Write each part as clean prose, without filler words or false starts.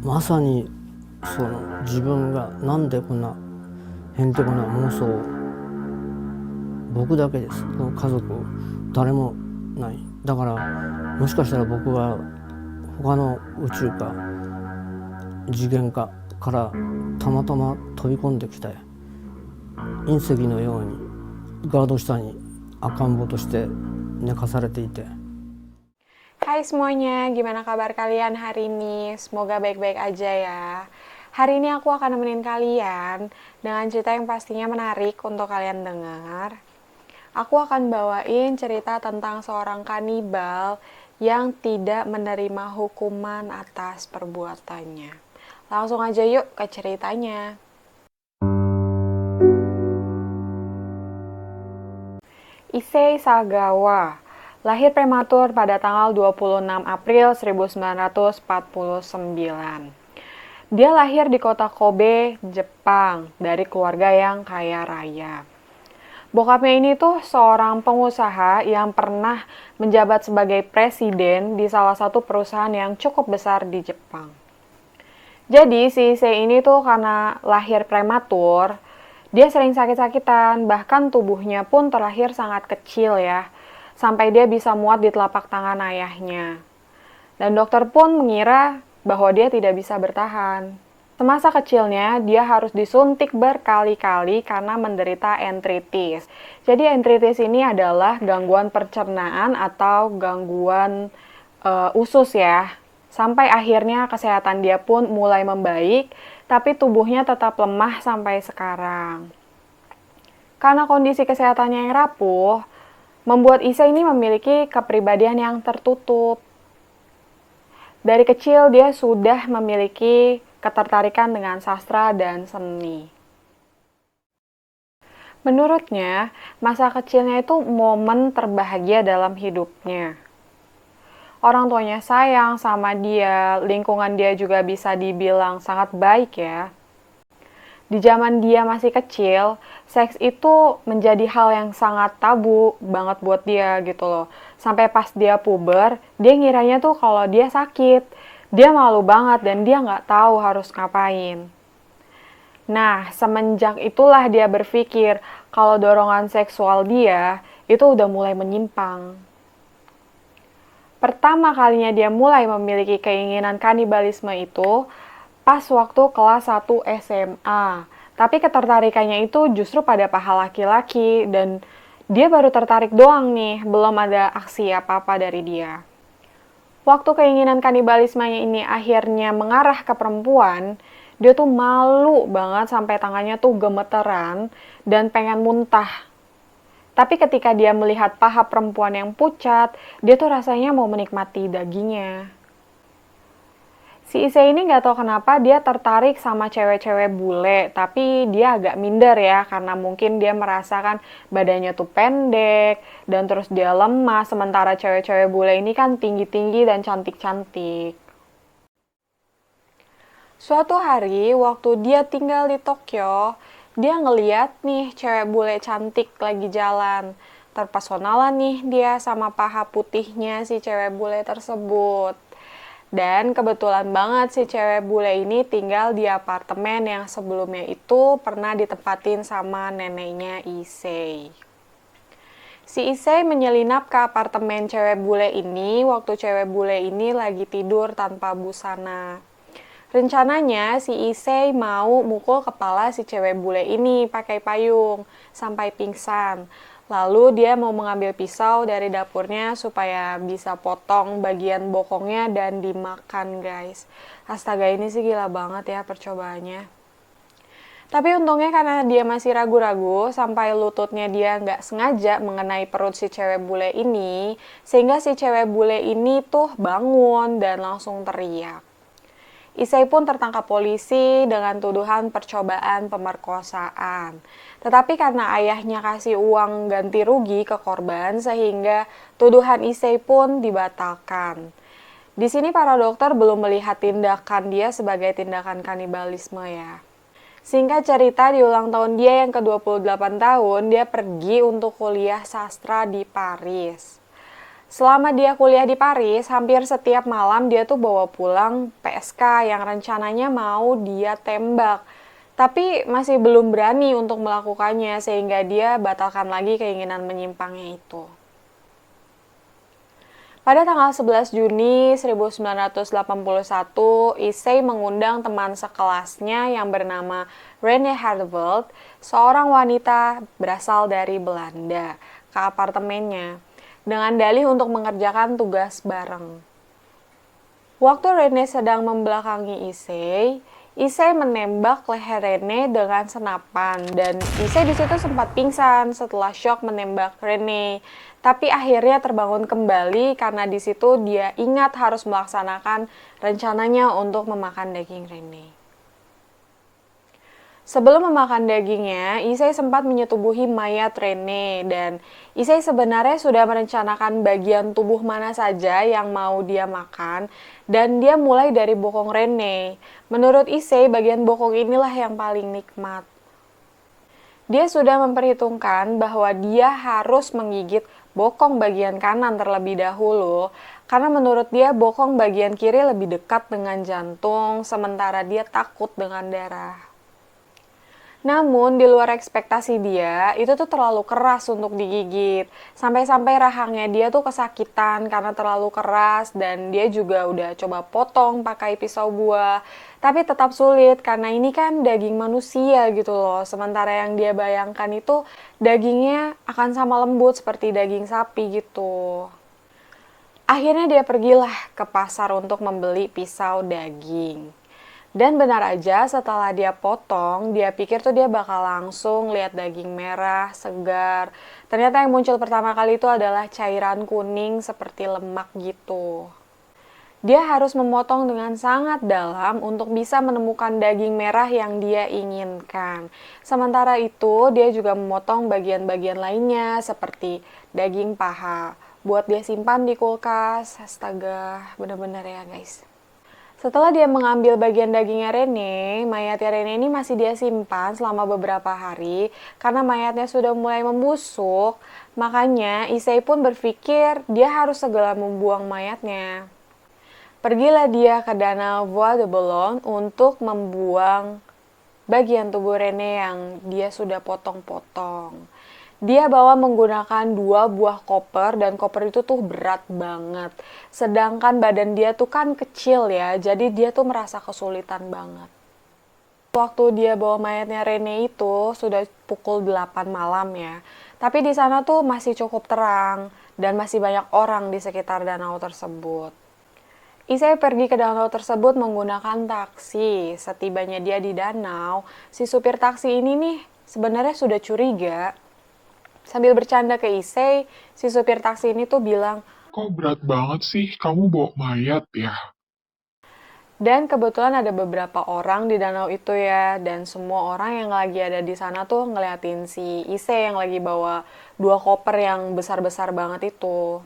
まさにその自分がなんでこんなへんてこな妄想を、僕だけです。この家族誰もない。だからもしかしたら僕は他の宇宙か次元かからたまたま飛び込んできた隕石のようにガード下に赤ん坊として寝かされていて。 Hai semuanya, gimana kabar kalian hari ini? Semoga baik-baik aja ya. Hari ini aku akan nemenin kalian dengan cerita yang pastinya menarik untuk kalian dengar. Aku akan bawain cerita tentang seorang kanibal yang tidak menerima hukuman atas perbuatannya. Langsung aja yuk ke ceritanya. Issei Sagawa lahir prematur pada tanggal 26 April 1949. Dia lahir di kota Kobe, Jepang, dari keluarga yang kaya raya. Bokapnya ini tuh seorang pengusaha yang pernah menjabat sebagai presiden di salah satu perusahaan yang cukup besar di Jepang. Jadi si Issei ini tuh karena lahir prematur, dia sering sakit-sakitan, bahkan tubuhnya pun terlahir sangat kecil ya, sampai dia bisa muat di telapak tangan ayahnya. Dan dokter pun mengira bahwa dia tidak bisa bertahan. Semasa kecilnya, dia harus disuntik berkali-kali karena menderita entritis. Jadi entritis ini adalah gangguan pencernaan atau gangguan usus ya. Sampai akhirnya kesehatan dia pun mulai membaik, tapi tubuhnya tetap lemah sampai sekarang. Karena kondisi kesehatannya yang rapuh, membuat Issei ini memiliki kepribadian yang tertutup. Dari kecil dia sudah memiliki ketertarikan dengan sastra dan seni. Menurutnya, masa kecilnya itu momen terbahagia dalam hidupnya. Orang tuanya sayang sama dia, lingkungan dia juga bisa dibilang sangat baik ya. Di zaman dia masih kecil, seks itu menjadi hal yang sangat tabu banget buat dia gitu loh. Sampai pas dia puber, dia ngiranya tuh kalau dia sakit. Dia malu banget dan dia nggak tahu harus ngapain. Nah, semenjak itulah dia berpikir kalau dorongan seksual dia itu udah mulai menyimpang. Pertama kalinya dia mulai memiliki keinginan kanibalisme itu pas waktu kelas 1 SMA. Tapi ketertarikannya itu justru pada paha laki-laki dan dia baru tertarik doang nih, belum ada aksi apa-apa dari dia. Waktu keinginan kanibalismenya ini akhirnya mengarah ke perempuan, dia tuh malu banget sampai tangannya tuh gemeteran dan pengen muntah. Tapi ketika dia melihat paha perempuan yang pucat, dia tuh rasanya mau menikmati dagingnya. Si Issei ini nggak tahu kenapa dia tertarik sama cewek-cewek bule, tapi dia agak minder ya, karena mungkin dia merasakan badannya tuh pendek, dan terus dia lemah, sementara cewek-cewek bule ini kan tinggi-tinggi dan cantik-cantik. Suatu hari, waktu dia tinggal di Tokyo, dia ngeliat nih cewek bule cantik lagi jalan. Terpesona lah nih dia sama paha putihnya si cewek bule tersebut. Dan kebetulan banget si cewek bule ini tinggal di apartemen yang sebelumnya itu pernah ditempatin sama neneknya Issei. Si Issei menyelinap ke apartemen cewek bule ini waktu cewek bule ini lagi tidur tanpa busana. Rencananya si Issei mau mukul kepala si cewek bule ini pakai payung sampai pingsan. Lalu dia mau mengambil pisau dari dapurnya supaya bisa potong bagian bokongnya dan dimakan guys. Astaga, ini sih gila banget ya percobaannya. Tapi untungnya karena dia masih ragu-ragu sampai lututnya dia nggak sengaja mengenai perut si cewek bule ini, sehingga si cewek bule ini tuh bangun dan langsung teriak. Issei pun tertangkap polisi dengan tuduhan percobaan pemerkosaan. Tetapi karena ayahnya kasih uang ganti rugi ke korban sehingga tuduhan Issei pun dibatalkan. Di sini para dokter belum melihat tindakan dia sebagai tindakan kanibalisme ya. Singkat cerita, di ulang tahun dia yang ke-28 tahun, dia pergi untuk kuliah sastra di Paris. Selama dia kuliah di Paris, hampir setiap malam dia tuh bawa pulang PSK yang rencananya mau dia tembak. Tapi masih belum berani untuk melakukannya sehingga dia batalkan lagi keinginan menyimpangnya itu. Pada tanggal 11 Juni 1981, Issei mengundang teman sekelasnya yang bernama Rene Hartevelt, seorang wanita berasal dari Belanda, ke apartemennya dengan dalih untuk mengerjakan tugas bareng. Waktu Rene sedang membelakangi Issei, Issei menembak leher Rene dengan senapan dan Issei di situ sempat pingsan setelah syok menembak Rene. Tapi akhirnya terbangun kembali karena di situ dia ingat harus melaksanakan rencananya untuk memakan daging Rene. Sebelum memakan dagingnya, Issei sempat menyetubuhi mayat Rene dan Issei sebenarnya sudah merencanakan bagian tubuh mana saja yang mau dia makan dan dia mulai dari bokong Rene. Menurut Issei, bagian bokong inilah yang paling nikmat. Dia sudah memperhitungkan bahwa dia harus menggigit bokong bagian kanan terlebih dahulu karena menurut dia bokong bagian kiri lebih dekat dengan jantung sementara dia takut dengan darah. Namun di luar ekspektasi dia, itu tuh terlalu keras untuk digigit. Sampai-sampai rahangnya dia tuh kesakitan karena terlalu keras dan dia juga udah coba potong pakai pisau buah. Tapi tetap sulit karena ini kan daging manusia gitu loh. Sementara yang dia bayangkan itu dagingnya akan sama lembut seperti daging sapi gitu. Akhirnya dia pergilah ke pasar untuk membeli pisau daging. Dan benar aja setelah dia potong, dia pikir tuh dia bakal langsung lihat daging merah, segar. Ternyata yang muncul pertama kali itu adalah cairan kuning seperti lemak gitu. Dia harus memotong dengan sangat dalam untuk bisa menemukan daging merah yang dia inginkan. Sementara itu, dia juga memotong bagian-bagian lainnya seperti daging paha. Buat dia simpan di kulkas. Astaga, bener-bener ya guys. Setelah dia mengambil bagian dagingnya Rene, mayatnya Rene ini masih dia simpan selama beberapa hari karena mayatnya sudah mulai membusuk. Makanya Issei pun berpikir dia harus segera membuang mayatnya. Pergilah dia ke danau Bois de Boulogne untuk membuang bagian tubuh Rene yang dia sudah potong-potong. Dia bawa menggunakan 2 buah koper dan koper itu tuh berat banget. Sedangkan badan dia tuh kan kecil ya, jadi dia tuh merasa kesulitan banget. Waktu dia bawa mayatnya Rene itu sudah pukul 8 malam ya. Tapi di sana tuh masih cukup terang dan masih banyak orang di sekitar danau tersebut. Issei pergi ke danau tersebut menggunakan taksi. Setibanya dia di danau, si supir taksi ini nih sebenarnya sudah curiga. Sambil bercanda ke Issei, si supir taksi ini tuh bilang, Kok berat banget sih kamu bawa mayat ya? dan kebetulan ada beberapa orang di danau itu ya, dan semua orang yang lagi ada di sana tuh ngeliatin si Issei yang lagi bawa 2 koper yang besar-besar banget itu.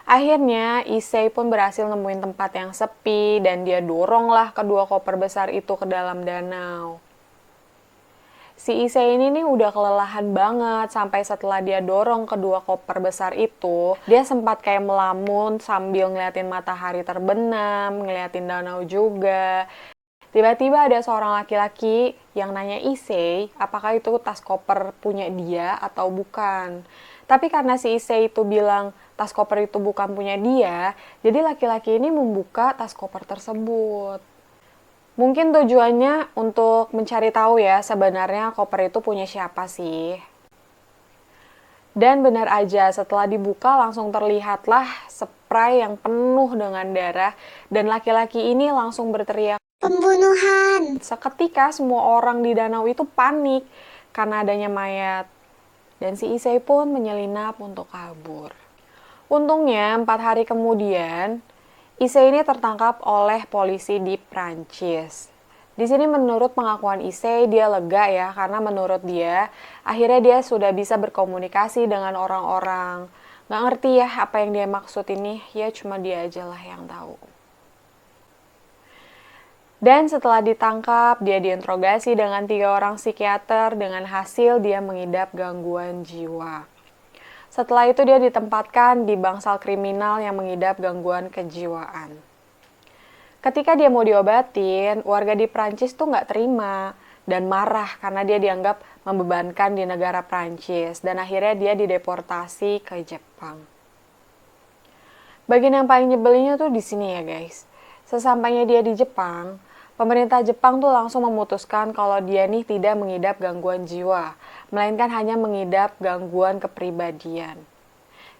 Akhirnya Issei pun berhasil nemuin tempat yang sepi dan dia doronglah kedua koper besar itu ke dalam danau. Si Issei ini nih udah kelelahan banget sampai setelah dia dorong kedua koper besar itu, dia sempat kayak melamun sambil ngeliatin matahari terbenam, ngeliatin danau juga. Tiba-tiba ada seorang laki-laki yang nanya Issei apakah itu tas koper punya dia atau bukan. Tapi karena si Issei itu bilang tas koper itu bukan punya dia, jadi laki-laki ini membuka tas koper tersebut. Mungkin tujuannya untuk mencari tahu ya sebenarnya koper itu punya siapa sih. Dan benar aja setelah dibuka langsung terlihatlah spray yang penuh dengan darah dan laki-laki ini langsung berteriak, Pembunuhan! seketika semua orang di danau itu panik karena adanya mayat. Dan si Issei pun menyelinap untuk kabur. Untungnya 4 hari kemudian, Issei ini tertangkap oleh polisi di Prancis. Di sini menurut pengakuan Issei dia lega ya karena menurut dia akhirnya dia sudah bisa berkomunikasi dengan orang-orang. Nggak ngerti ya apa yang dia maksud ini, ya cuma dia aja lah yang tahu. Dan setelah ditangkap, dia diinterogasi dengan 3 orang psikiater dengan hasil dia mengidap gangguan jiwa. Setelah itu dia ditempatkan di bangsal kriminal yang mengidap gangguan kejiwaan. Ketika dia mau diobatin, warga di Prancis tuh nggak terima dan marah karena dia dianggap membebankan di negara Prancis, dan akhirnya dia dideportasi ke Jepang. Bagian yang paling nyebelinnya tuh di sini ya guys. Sesampainya dia di Jepang, pemerintah Jepang tuh langsung memutuskan kalau dia nih tidak mengidap gangguan jiwa, melainkan hanya mengidap gangguan kepribadian.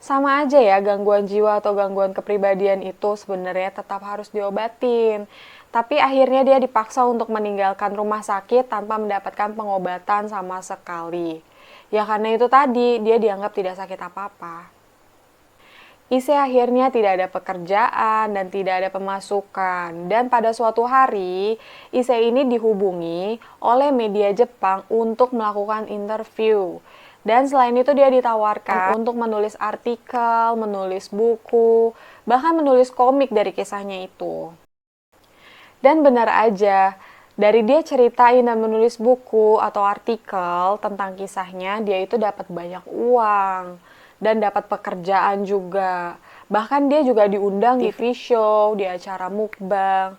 Sama aja ya, gangguan jiwa atau gangguan kepribadian itu sebenarnya tetap harus diobatin. Tapi akhirnya dia dipaksa untuk meninggalkan rumah sakit tanpa mendapatkan pengobatan sama sekali. Ya karena itu tadi, dia dianggap tidak sakit apa-apa. Issei akhirnya tidak ada pekerjaan dan tidak ada pemasukan. Dan pada suatu hari, Issei ini dihubungi oleh media Jepang untuk melakukan interview. Dan selain itu dia ditawarkan untuk menulis artikel, menulis buku, bahkan menulis komik dari kisahnya itu. Dan benar aja, dari dia ceritain dan menulis buku atau artikel tentang kisahnya, dia itu dapat banyak uang dan dapat pekerjaan juga. Bahkan dia juga diundang di TV show, di acara mukbang.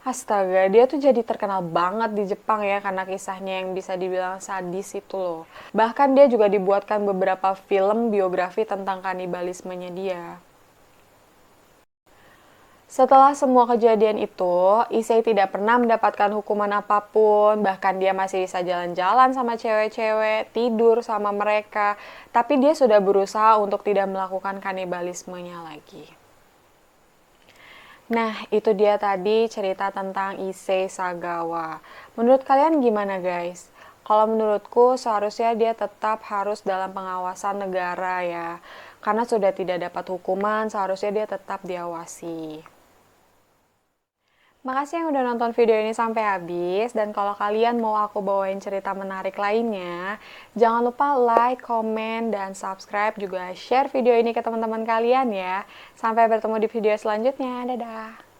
Astaga, dia tuh jadi terkenal banget di Jepang ya karena kisahnya yang bisa dibilang sadis itu loh. Bahkan dia juga dibuatkan beberapa film biografi tentang kanibalismenya dia. Setelah semua kejadian itu, Issei tidak pernah mendapatkan hukuman apapun, bahkan dia masih bisa jalan-jalan sama cewek-cewek, tidur sama mereka, tapi dia sudah berusaha untuk tidak melakukan kanibalismenya lagi. Nah, itu dia tadi cerita tentang Issei Sagawa. Menurut kalian gimana guys? Kalau menurutku seharusnya dia tetap harus dalam pengawasan negara ya. Karena sudah tidak dapat hukuman, seharusnya dia tetap diawasi. Makasih yang udah nonton video ini sampai habis, dan kalau kalian mau aku bawain cerita menarik lainnya, jangan lupa like, komen, dan subscribe, juga share video ini ke teman-teman kalian ya. Sampai bertemu di video selanjutnya, dadah!